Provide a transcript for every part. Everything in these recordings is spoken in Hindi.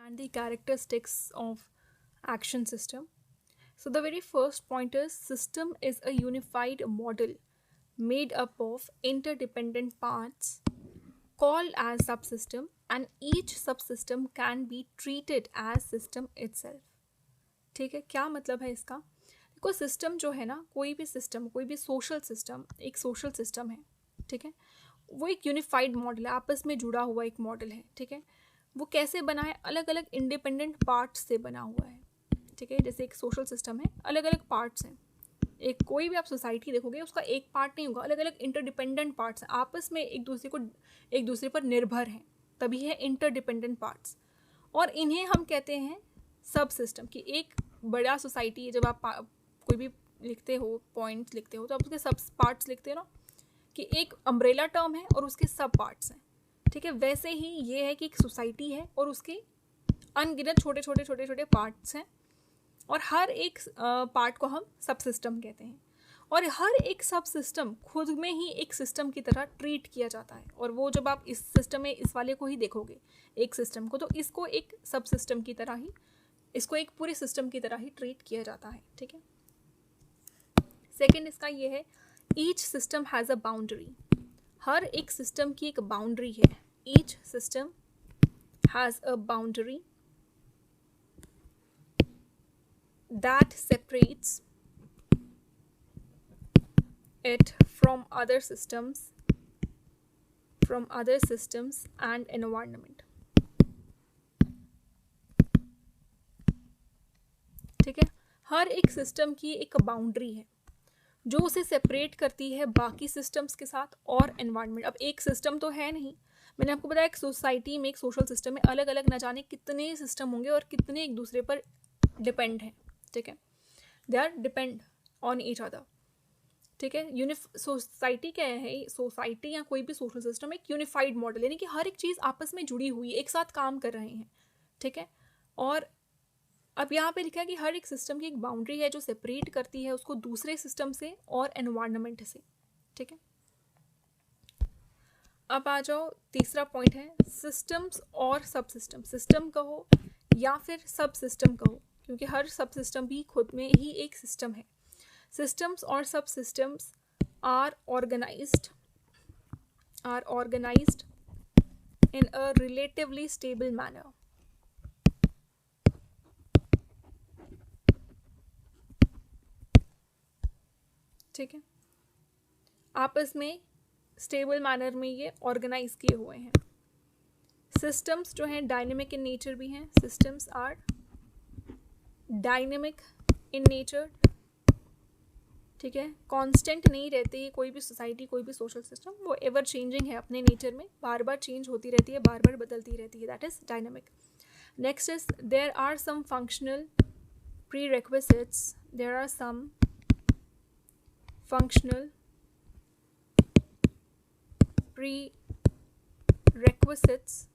and the characteristics of action system. So the very first point is system is a unified model made up of interdependent parts called as subsystem, and each subsystem can be treated as system itself. ठीक है, क्या मतलब है इसका? देखो सिस्टम जो है ना, कोई भी सिस्टम, कोई भी सोशल सिस्टम एक सोशल सिस्टम है, ठीक है, वो एक यूनिफाइड मॉडल है, आपस में जुड़ा हुआ एक मॉडल है, ठीक है। वो कैसे बना है? अलग अलग इंडिपेंडेंट पार्ट्स से बना हुआ है, ठीक है। जैसे एक सोशल सिस्टम है, अलग अलग पार्ट्स हैं। एक कोई भी आप सोसाइटी देखोगे उसका एक पार्ट नहीं होगा, अलग अलग इंटरडिपेंडेंट पार्ट्स हैं, आपस में एक दूसरे पर निर्भर हैं, तभी है इंटरडिपेंडेंट पार्ट्स। और इन्हें हम कहते हैं सब सिस्टम। की एक बड़ा सोसाइटी है, जब आप कोई भी लिखते हो, पॉइंट्स लिखते हो, तो आप उसके सब पार्ट्स लिखते हो ना, कि एक अम्ब्रेला टर्म है और उसके सब पार्ट्स हैं, ठीक है। वैसे ही ये है कि एक सोसाइटी है और उसके अनगिनत छोटे छोटे छोटे छोटे पार्ट्स हैं, और हर एक पार्ट को हम सब सिस्टम कहते हैं। और हर एक सब सिस्टम खुद में ही एक सिस्टम की तरह ट्रीट किया जाता है। और वो जब आप इस सिस्टम में इस वाले को ही देखोगे, एक सिस्टम को, तो इसको एक सब सिस्टम की तरह ही, इसको एक पूरे सिस्टम की तरह ही ट्रीट किया जाता है, ठीक है। सेकेंड इसका ये है, each system has a boundary. हर एक सिस्टम की एक बाउंड्री है। Each system has a boundary that separates it from other systems and environment, ठीक है। हर एक सिस्टम की एक बाउंड्री है जो उसे सेपरेट करती है बाकी सिस्टम्स के साथ और एनवायरनमेंट। अब एक सिस्टम तो है नहीं, मैंने आपको बताया एक सोसाइटी में, एक सोशल सिस्टम में अलग अलग न जाने कितने सिस्टम होंगे और कितने एक दूसरे पर डिपेंड हैं, ठीक है। They are depend on each other, ठीक है। सोसाइटी क्या है? सोसाइटी या कोई भी सोशल सिस्टम एक यूनिफाइड मॉडल, यानी कि हर एक चीज़ आपस में जुड़ी हुई है, एक साथ काम कर रहे हैं, ठीक है। और अब यहाँ पे लिखा है कि हर एक सिस्टम की एक बाउंड्री है जो सेपरेट करती है उसको दूसरे सिस्टम से और एनवायरनमेंट से, ठीक है। अब आ जाओ, तीसरा पॉइंट है सिस्टम्स और सब सिस्टम। सिस्टम कहो या फिर सब सिस्टम कहो, क्योंकि हर सब सिस्टम भी खुद में ही एक सिस्टम है। सिस्टम्स और सब systems are organised in a relatively stable manner, ठीक है। आपस में स्टेबल मैनर में ये ऑर्गेनाइज किए हुए हैं। सिस्टम्स जो हैं डायनेमिक इन नेचर भी हैं। Systems are dynamic in nature, ठीक है। कांस्टेंट नहीं रहती कोई भी सोसाइटी, कोई भी सोशल सिस्टम, वो एवर चेंजिंग है अपने नेचर में, बार बार चेंज होती रहती है, बार बार बदलती रहती है, that is dynamic. Next is there are some functional prerequisites. There are some functional prerequisites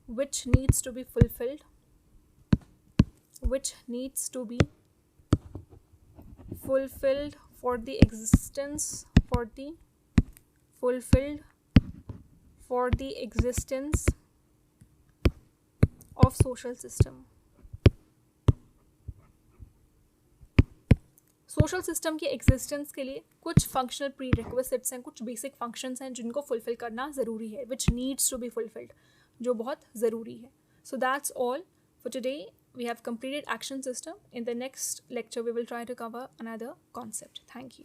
which needs to be fulfilled for the existence of social system. Social system की एग्जिस्टेंस के लिए कुछ फंक्शनल प्री रिक्विजिट्स हैं, कुछ बेसिक फंक्शंस हैं जिनको फुलफिल करना ज़रूरी है, which needs to be fulfilled, जो बहुत ज़रूरी है। So that's all for today. We have completed action system. In the next lecture we will try to cover another concept. Thank you.